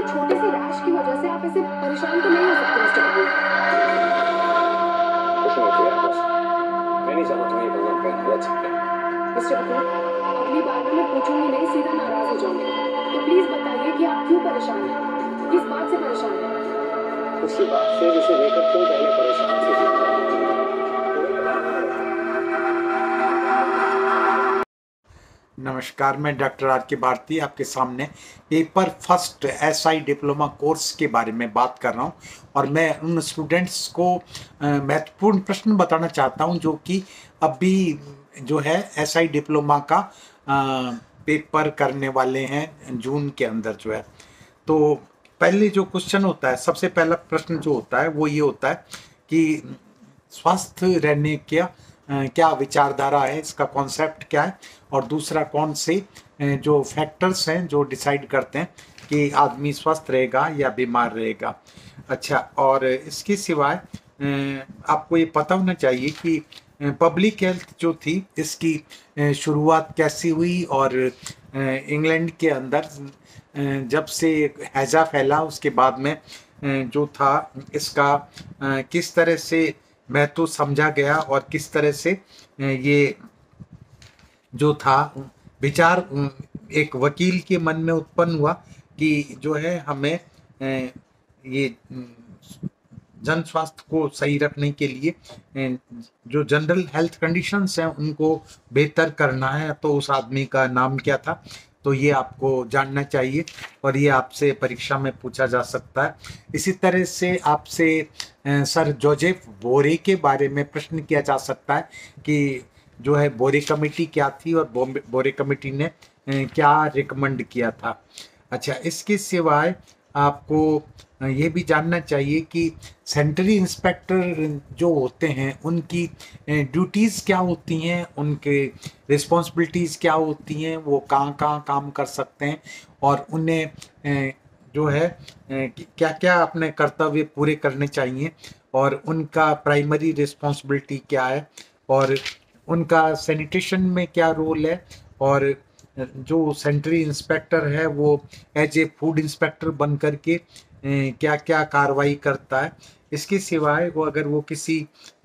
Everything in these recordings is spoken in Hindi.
छोटे से रैश की वजह से आप ऐसे परेशान तो नहीं हो सकते मिस्टर कपूर। कुछ नहीं किया बस। मैं नहीं चाहता तुम्हें ये प्रोग्राम कहीं गलत सकते। मिस्टर कपूर, अगली बार ना मैं पूछूंगी नहीं, सीधा नाराज हो जाऊंगी। तो प्लीज बताइए कि आप क्यों परेशान हैं, किस बात से परेशान हैं। उसी बात से जिसे लेकर तुम पहले परेशान थी। तुम्हें बताना पड़ेगा। नमस्कार, मैं डॉक्टर आर के भारती आपके सामने paper first SI diploma course के बारे में बात कर रहा हूं और मैं उन स्टूडेंट्स को महत्वपूर्ण प्रश्न बताना चाहता हूं जो कि अभी जो है एसआई डिप्लोमा का पेपर करने वाले हैं जून के अंदर जो है। तो पहले जो क्वेश्चन होता है, सबसे पहला प्रश्न जो होता है वो ये होता है कि स्वस्थ रहने क्या क्या विचारधारा है, इसका कॉन्सेप्ट क्या है, और दूसरा कौन से जो फैक्टर्स हैं जो डिसाइड करते हैं कि आदमी स्वस्थ रहेगा या बीमार रहेगा। अच्छा, और इसके सिवाय आपको ये पता होना चाहिए कि पब्लिक हेल्थ जो थी इसकी शुरुआत कैसी हुई, और इंग्लैंड के अंदर जब से हैजा फैला उसके बाद में जो था इसका किस तरह से महत्व समझा गया और किस तरह से ये जो था विचार एक वकील के मन में उत्पन्न हुआ कि जो है हमें ये जन स्वास्थ्य को सही रखने के लिए जो जनरल हेल्थ कंडीशंस हैं उनको बेहतर करना है, तो उस आदमी का नाम क्या था, तो ये आपको जानना चाहिए और ये आपसे परीक्षा में पूछा जा सकता है। इसी तरह से आपसे सर जोसेफ बोरे के बारे में प्रश्न किया जा सकता है कि जो है बोरे कमेटी क्या थी और बोरे कमेटी ने क्या रिकमेंड किया था। अच्छा, इसके सिवाय आपको ये भी जानना चाहिए कि सेंट्री इंस्पेक्टर जो होते हैं उनकी ड्यूटीज़ क्या होती हैं, उनके रिस्पॉन्सिबिलिटीज़ क्या होती हैं, वो कहाँ कहाँ काम कर सकते हैं, और उन्हें जो है क्या क्या अपने कर्तव्य पूरे करने चाहिए, और उनका प्राइमरी रिस्पॉन्सिबिलिटी क्या है, और उनका सैनिटेशन में क्या रोल है, और जो सेंट्री इंस्पेक्टर है वो एज ए फूड इंस्पेक्टर बन करके क्या क्या कार्रवाई करता है। इसके सिवाय वो अगर वो किसी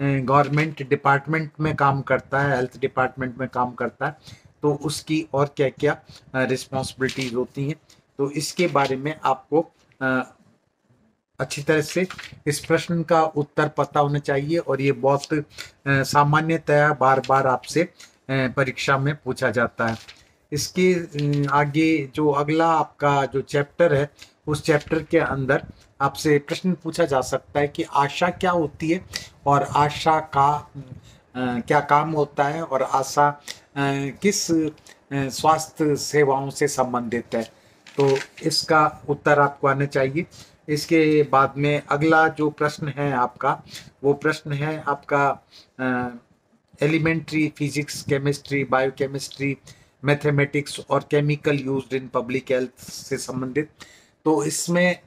गवर्नमेंट डिपार्टमेंट में काम करता है, हेल्थ डिपार्टमेंट में काम करता है, तो उसकी और क्या क्या रिस्पॉन्सिबिलिटीज होती हैं। तो इसके बारे में आपको अच्छी तरह से इस प्रश्न का उत्तर पता होना चाहिए, और ये बहुत सामान्यतया बार बार आपसे परीक्षा में पूछा जाता है। इसके आगे जो अगला आपका जो चैप्टर है उस चैप्टर के अंदर आपसे प्रश्न पूछा जा सकता है कि आशा क्या होती है, और आशा का क्या काम होता है, और आशा किस स्वास्थ्य सेवाओं से संबंधित है। तो इसका उत्तर आपको आना चाहिए। इसके बाद में अगला जो प्रश्न है आपका, वो प्रश्न है आपका elementary physics, chemistry, biochemistry, mathematics और chemical used in public health से संबंधित। तो इसमें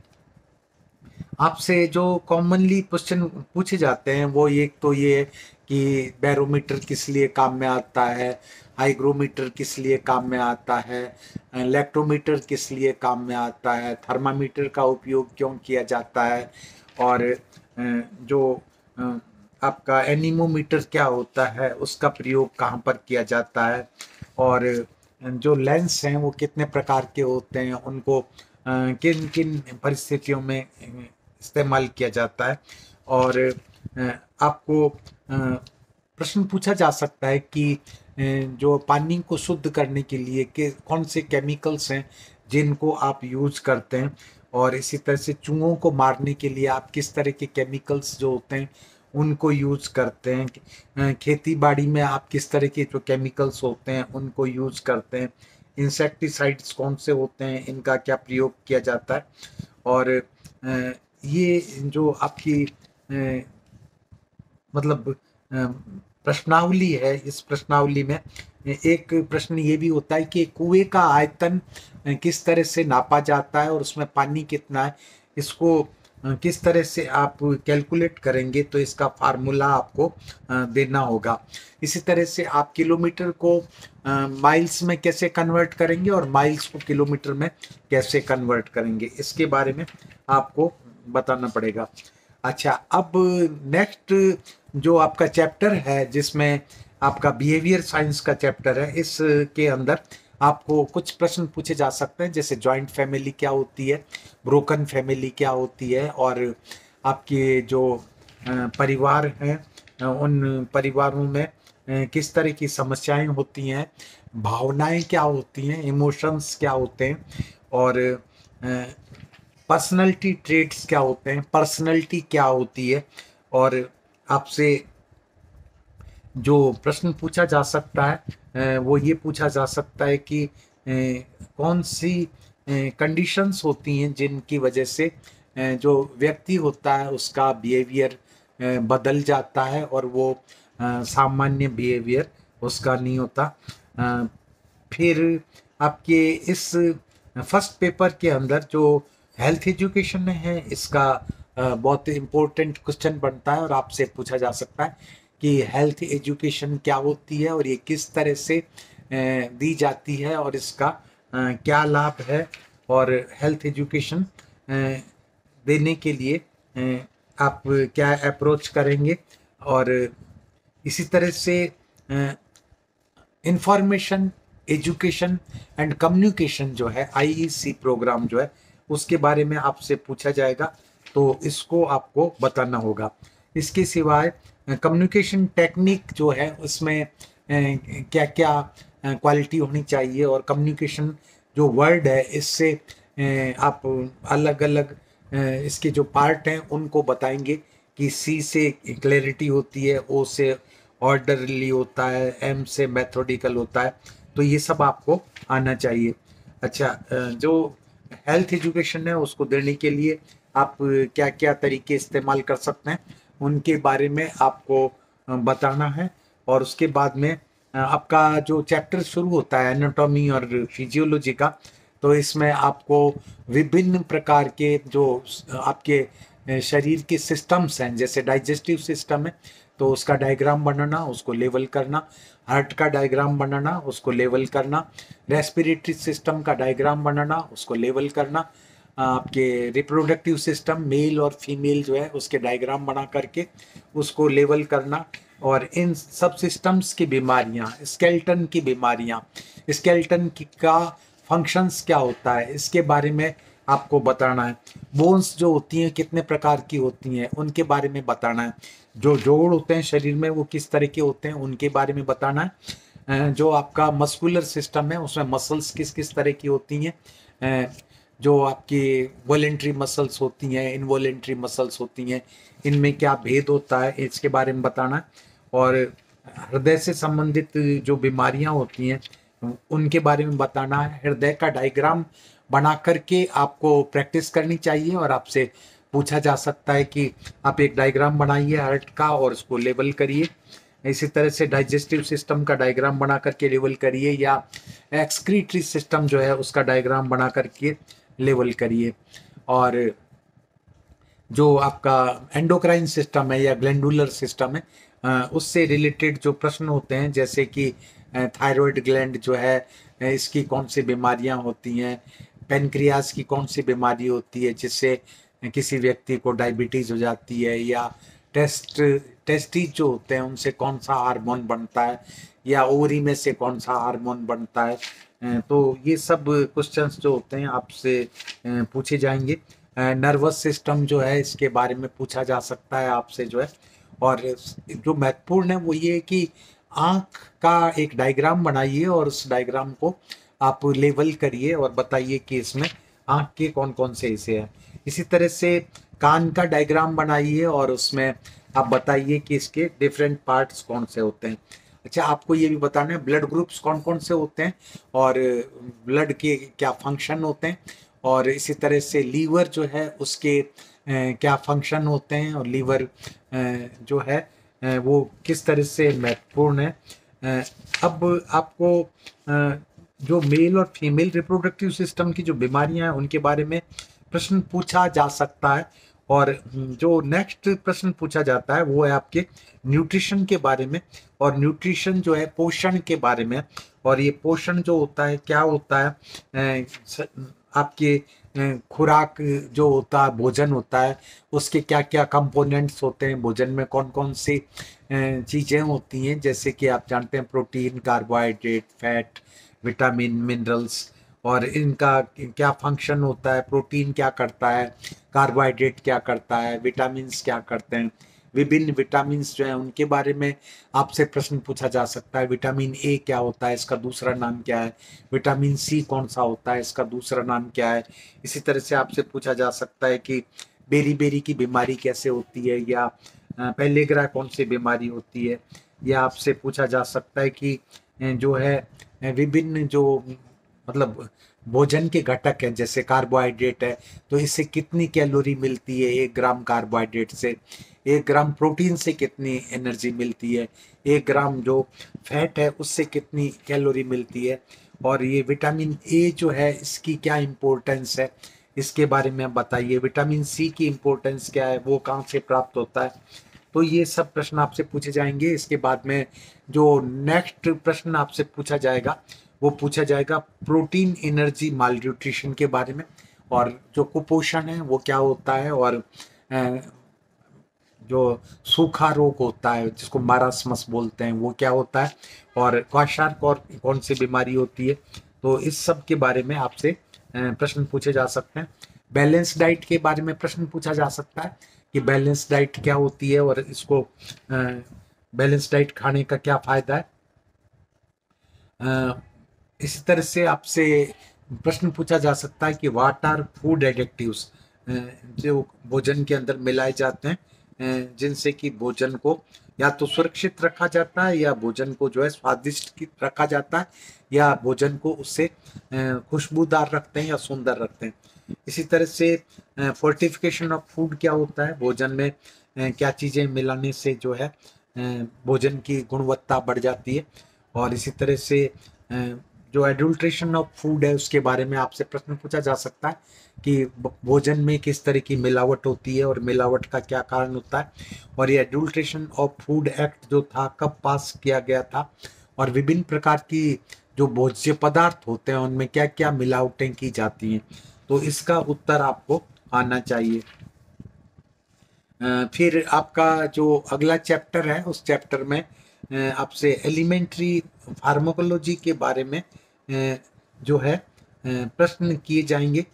आपसे जो कॉमनली क्वेश्चन पूछे जाते हैं वो एक तो ये है कि बैरोमीटर किस लिए काम में आता है, हाइग्रोमीटर किस लिए काम में आता है, लैक्टोमीटर किस लिए काम में आता है, थर्मामीटर का उपयोग क्यों किया जाता है, और जो आपका एनीमोमीटर क्या होता है उसका प्रयोग कहाँ पर किया जाता है, और जो लेंस हैं वो कितने प्रकार के होते हैं, उनको किन किन परिस्थितियों में इस्तेमाल किया जाता है। और आपको प्रश्न पूछा जा सकता है कि जो पानी को शुद्ध करने के लिए के कौन से केमिकल्स हैं जिनको आप यूज करते हैं, और इसी तरह से चूहों को मारने के लिए आप किस तरह के केमिकल्स जो होते हैं उनको यूज करते हैं, खेती बाड़ी में आप किस तरह के जो केमिकल्स होते हैं उनको यूज करते हैं, इंसेक्टिसाइड्स कौन से होते हैं, इनका क्या प्रयोग किया जाता है। और ये जो आपकी मतलब प्रश्नावली है, इस प्रश्नावली में एक प्रश्न ये भी होता है कि कुएं का आयतन किस तरह से नापा जाता है और उसमें पानी कितना है। इसको किस तरह से आप कैलकुलेट करेंगे, तो इसका फार्मूला आपको देना होगा। इसी तरह से आप किलोमीटर को माइल्स में कैसे कन्वर्ट करेंगे और माइल्स को किलोमीटर में कैसे कन्वर्ट करेंगे, इसके बारे में आपको बताना पड़ेगा। अच्छा, अब नेक्स्ट जो आपका चैप्टर है, जिसमें आपका बिहेवियर साइंस का चैप्टर है, इसके अंदर आपको कुछ प्रश्न पूछे जा सकते हैं, जैसे जॉइंट फैमिली क्या होती है, ब्रोकन फैमिली क्या होती है, और आपके जो परिवार हैं उन परिवारों में किस तरह की समस्याएं होती हैं, भावनाएं क्या होती हैं, इमोशंस क्या होते हैं, और पर्सनैलिटी ट्रेट्स क्या होते हैं, पर्सनैलिटी क्या होती है। और आपसे जो प्रश्न पूछा जा सकता है वो ये पूछा जा सकता है कि कौन सी कंडीशंस होती हैं जिनकी वजह से जो व्यक्ति होता है उसका बिहेवियर बदल जाता है और वो सामान्य बिहेवियर उसका नहीं होता। फिर आपके इस फर्स्ट पेपर के अंदर जो हेल्थ एजुकेशन है, इसका बहुत इम्पोर्टेंट क्वेश्चन बनता है और आपसे पूछा जा सकता है कि हेल्थ एजुकेशन क्या होती है और ये किस तरह से दी जाती है और इसका क्या लाभ है, और हेल्थ एजुकेशन देने के लिए आप क्या अप्रोच करेंगे। और इसी तरह से इंफॉर्मेशन एजुकेशन एंड कम्युनिकेशन जो है, IEC प्रोग्राम जो है, उसके बारे में आपसे पूछा जाएगा, तो इसको आपको बताना होगा। इसके सिवाय कम्युनिकेशन टेक्निक जो है उसमें क्या क्या क्वालिटी होनी चाहिए, और कम्युनिकेशन जो वर्ड है इससे आप अलग अलग इसके जो पार्ट हैं उनको बताएंगे कि C से क्लैरिटी होती है, O से ऑर्डरली होता है, M से मेथोडिकल होता है, तो ये सब आपको आना चाहिए। अच्छा, जो हेल्थ एजुकेशन है उसको देने के लिए आप क्या क्या तरीके इस्तेमाल कर सकते हैं उनके बारे में आपको बताना है। और उसके बाद में आपका जो चैप्टर शुरू होता है एनाटॉमी और फिजियोलॉजी का, तो इसमें आपको विभिन्न प्रकार के जो आपके शरीर के सिस्टम्स हैं, जैसे डाइजेस्टिव सिस्टम है तो उसका डायग्राम बनाना, उसको लेवल करना, हार्ट का डायग्राम बनाना, उसको लेवल करना, रेस्पिरेटरी सिस्टम का डायग्राम बनाना, उसको लेवल करना, आपके रिप्रोडक्टिव सिस्टम मेल और फीमेल जो है उसके डायग्राम बना करके उसको लेवल करना, और इन सब सिस्टम्स की बीमारियां, स्केलेटन की बीमारियां, स्केलेटन की का फंक्शंस क्या होता है इसके बारे में आपको बताना है। बोन्स जो होती हैं कितने प्रकार की होती हैं उनके बारे में बताना है। जो जोड़ होते हैं शरीर में वो किस तरह के होते हैं उनके बारे में बताना है। जो आपका मस्कुलर सिस्टम है उसमें मसल्स किस किस तरह की होती हैं, जो आपकी वॉलेंट्री मसल्स होती हैं, इनवॉलेंट्री मसल्स होती हैं, इनमें क्या भेद होता है इसके बारे में बताना। और हृदय से संबंधित जो बीमारियां होती हैं उनके बारे में बताना है। हृदय का डायग्राम बना करके आपको प्रैक्टिस करनी चाहिए और आपसे पूछा जा सकता है कि आप एक डायग्राम बनाइए हार्ट का और उसको लेवल करिए। इसी तरह से डाइजेस्टिव सिस्टम का डायग्राम बना करके लेवल करिए, या एक्सक्रीटरी सिस्टम जो है उसका डायग्राम बना करके लेवल करिए। और जो आपका एंडोक्राइन सिस्टम है या ग्लैंडुलर सिस्टम है उससे रिलेटेड जो प्रश्न होते हैं, जैसे कि थायराइड ग्लैंड जो है इसकी कौन सी बीमारियां होती हैं, पेनक्रियास की कौन सी बीमारी होती है जिससे किसी व्यक्ति को डायबिटीज हो जाती है, या टेस्टिज जो होते हैं उनसे कौन सा हार्मोन बनता है, या ओवरी में से कौन सा हार्मोन बनता है। तो ये सब क्वेश्चंस जो होते हैं आपसे पूछे जाएंगे। नर्वस सिस्टम जो है इसके बारे में पूछा जा सकता है आपसे जो है। और जो महत्वपूर्ण है वो ये है कि आँख का एक डायग्राम बनाइए और उस डायग्राम को आप लेवल करिए और बताइए कि इसमें आँख के कौन कौन से हिस्से हैं। इसी तरह से कान का डायग्राम बनाइए और उसमें आप बताइए कि इसके डिफरेंट पार्ट्स कौन से होते हैं। अच्छा, आपको ये भी बताना है ब्लड ग्रुप्स कौन कौन से होते हैं और ब्लड के क्या फंक्शन होते हैं, और इसी तरह से लीवर जो है उसके क्या फंक्शन होते हैं, और लीवर जो है वो किस तरह से महत्वपूर्ण है। अब आपको जो मेल और फीमेल रिप्रोडक्टिव सिस्टम की जो बीमारियां हैं उनके बारे में प्रश्न पूछा जा सकता है, और जो नेक्स्ट प्रश्न पूछा जाता है वो है आपके न्यूट्रिशन के बारे में। और न्यूट्रिशन जो है पोषण के बारे में। और ये पोषण जो होता है क्या होता है, आपके खुराक जो होता है, भोजन होता है, उसके क्या क्या कंपोनेंट्स होते हैं, भोजन में कौन कौन सी चीज़ें होती हैं, जैसे कि आप जानते हैं protein, carbohydrate, fat, vitamin, minerals, और इनका क्या फंक्शन होता है, प्रोटीन क्या करता है, कार्बोहाइड्रेट क्या करता है, विटामिन्स क्या करते हैं, विभिन्न विटामिन्स जो हैं उनके बारे में आपसे प्रश्न पूछा जा सकता है। विटामिन ए क्या होता है, इसका दूसरा नाम क्या है, विटामिन सी कौन सा होता है, इसका दूसरा नाम क्या है। इसी तरह से आपसे पूछा जा सकता है कि बेरी बेरी की बीमारी कैसे होती है, या पेलेग्रा कौन सी बीमारी होती है। या आपसे पूछा जा सकता है कि जो है विभिन्न जो मतलब भोजन के घटक हैं, जैसे कार्बोहाइड्रेट है तो इससे कितनी कैलोरी मिलती है, 1 ग्राम कार्बोहाइड्रेट से, 1 ग्राम प्रोटीन से कितनी एनर्जी मिलती है, 1 ग्राम जो फैट है उससे कितनी कैलोरी मिलती है। और ये विटामिन ए जो है इसकी क्या इम्पोर्टेंस है, इसके बारे में आप बताइए। विटामिन सी की इम्पोर्टेंस क्या है, वो कहाँ से प्राप्त होता है। तो ये सब प्रश्न आपसे पूछे जाएंगे। इसके बाद में जो नेक्स्ट प्रश्न आपसे पूछा जाएगा वो पूछा जाएगा प्रोटीन एनर्जी मालन्यूट्रिशन के बारे में, और जो कुपोषण है वो क्या होता है, और जो सूखा रोग होता है जिसको मारास्मस बोलते हैं वो क्या होता है, और क्वाशार्क और कौन सी बीमारी होती है। तो इस सब के बारे में आपसे प्रश्न पूछे जा सकते हैं। बैलेंस डाइट के बारे में प्रश्न पूछा जा सकता है कि बैलेंस डाइट क्या होती है, और इसको बैलेंस डाइट खाने का क्या फायदा है। इसी तरह से आपसे प्रश्न पूछा जा सकता है कि व्हाट आर फूड एडिक्टिव्स, जो भोजन के अंदर मिलाए जाते हैं जिनसे कि भोजन को या तो सुरक्षित रखा जाता है, या भोजन को जो है स्वादिष्ट रखा जाता है, या भोजन को उससे खुशबूदार रखते हैं या सुंदर रखते हैं। इसी तरह से फोर्टिफिकेशन ऑफ फूड क्या होता है, भोजन में क्या चीज़ें मिलाने से जो है भोजन की गुणवत्ता बढ़ जाती है। और इसी तरह से जो एडल्ट्रेशन ऑफ फूड है उसके बारे में आपसे प्रश्न पूछा जा सकता है कि भोजन में किस तरह की मिलावट होती है और मिलावट का क्या कारण होता है, और ये एडल्ट्रेशन ऑफ फूड एक्ट जो था कब पास किया गया था, और विभिन्न प्रकार की जो भोज्य पदार्थ होते हैं उनमें क्या क्या मिलावटें की जाती हैं। तो इसका उत्तर आपको आना चाहिए। फिर आपका जो अगला चैप्टर है उस चैप्टर में आपसे एलिमेंट्री फार्माकोलॉजी के बारे में जो है प्रश्न किए जाएंगे।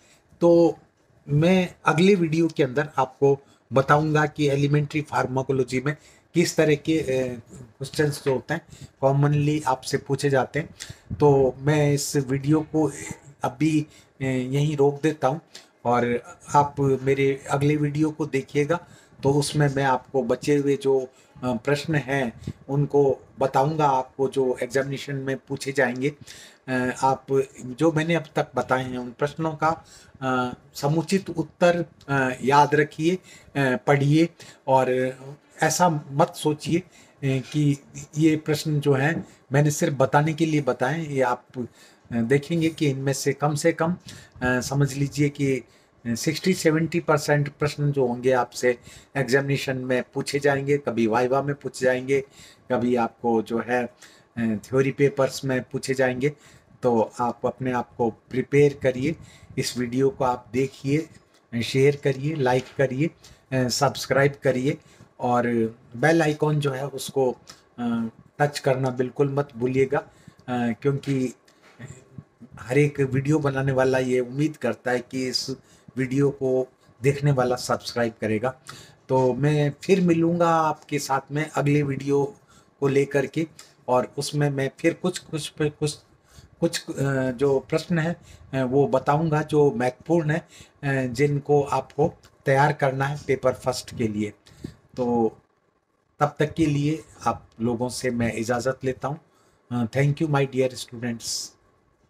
तो मैं अगले वीडियो के अंदर आपको बताऊंगा कि एलिमेंट्री फार्माकोलॉजी में किस तरह के क्वेश्चंस जो होते हैं कॉमनली आपसे पूछे जाते हैं। तो मैं इस वीडियो को अभी यहीं रोक देता हूं, और आप मेरे अगले वीडियो को देखिएगा। तो उसमें मैं आपको बचे हुए जो प्रश्न हैं उनको बताऊंगा, आपको जो एग्जामिनेशन में पूछे जाएंगे। आप जो मैंने अब तक बताए हैं उन प्रश्नों का समुचित उत्तर याद रखिए, पढ़िए, और ऐसा मत सोचिए कि ये प्रश्न जो हैं मैंने सिर्फ बताने के लिए बताएं। ये आप देखेंगे कि इनमें से कम समझ लीजिए कि 60-70% प्रश्न जो होंगे आपसे एग्जामिनेशन में पूछे जाएंगे, कभी वाइवा में पूछे जाएंगे, कभी आपको जो है थ्योरी पेपर्स में पूछे जाएंगे। तो आप अपने आप को प्रिपेयर करिए, इस वीडियो को आप देखिए, शेयर करिए, लाइक करिए, सब्सक्राइब करिए, और बेल आइकॉन जो है उसको टच करना बिल्कुल मत भूलिएगा, क्योंकि हर एक वीडियो बनाने वाला ये उम्मीद करता है कि इस वीडियो को देखने वाला सब्सक्राइब करेगा। तो मैं फिर मिलूँगा आपके साथ में अगले वीडियो को लेकर के, और उसमें मैं फिर कुछ जो प्रश्न हैं वो बताऊंगा जो महत्वपूर्ण है, जिनको आपको तैयार करना है पेपर फर्स्ट के लिए। तो तब तक के लिए आप लोगों से मैं इजाज़त लेता हूँ। Thank you my dear students.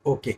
Okay.